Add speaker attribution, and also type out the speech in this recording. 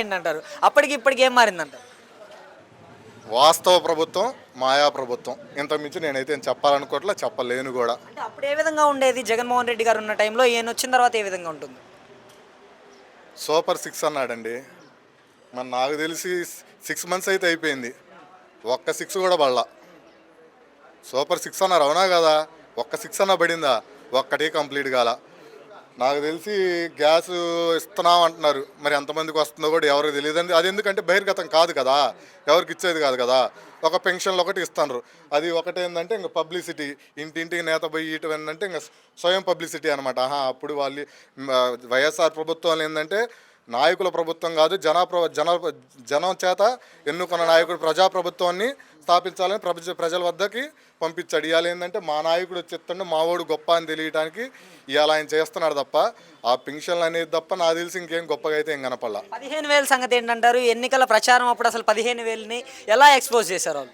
Speaker 1: ఏంటంటారు? అప్పటికి ఇప్పటికి ఏం మారిందంటారు?
Speaker 2: వాస్తవ ప్రభుత్వం, మాయా ప్రభుత్వం. ఇంతకు మించి నేనైతే ఏం చెప్పాలనుకోవట్లే, చెప్పలేను గూడా.
Speaker 1: అంటే అప్పుడు ఏ విధంగా ఉండేది? జగన్మోహన్ రెడ్డి గారు ఉన్న టైంలో ఈయనొచ్చిన తర్వాత ఏ విధంగా ఉంటుంది?
Speaker 2: సూపర్ 6 అన్నాడండి. మరి నాకు తెలిసి 6 మంత్స్ అయితే అయిపోయింది. ఒక్క 6 కూడా పడలా. సూపర్ 6 అన్నారు, అవునా కదా? ఒక్క 6 అన్నా పడిందా? ఒక్కటి కంప్లీట్ కాల. నాకు తెలిసి గ్యాస్ ఇస్తున్నాం అంటున్నారు. మరి ఎంతమందికి వస్తుందో కూడా ఎవరికి తెలియదండి. అది ఎందుకంటే బహిర్గతం కాదు కదా, ఎవరికి ఇచ్చేది కాదు కదా. ఒక పెన్షన్లు ఒకటి ఇస్తున్నారు. అది ఒకటేందంటే ఇంకా పబ్లిసిటీ, ఇంటింటికి నేత పోయి ఇటు ఏంటంటే ఇంకా స్వయం పబ్లిసిటీ అనమాట. అప్పుడు వాళ్ళు వైఎస్ఆర్ ప్రభుత్వాలు ఏంటంటే నాయకుల ప్రభుత్వం కాదు, జనం చేత ఎన్నుకున్న నాయకుడు ప్రజాప్రభుత్వాన్ని స్థాపించాలని ప్రజల వద్దకి పంపించాడు. ఇవాళ ఏంటంటే మా నాయకుడు వచ్చేస్తుండే మావోడు గొప్ప అని తెలియడానికి ఇవాళ ఆయన చేస్తున్నాడు తప్ప, ఆ పెన్షన్లు అనేది తప్ప నాకు తెలిసి ఇంకేం గొప్పగా అయితే ఏం కనపడలా.
Speaker 1: 15,000 సంగతి ఏంటంటారు? ఎన్నికల ప్రచారం అప్పుడు అసలు 15,000ని ఎలా ఎక్స్‌పోజ్ చేశారు వాళ్ళు?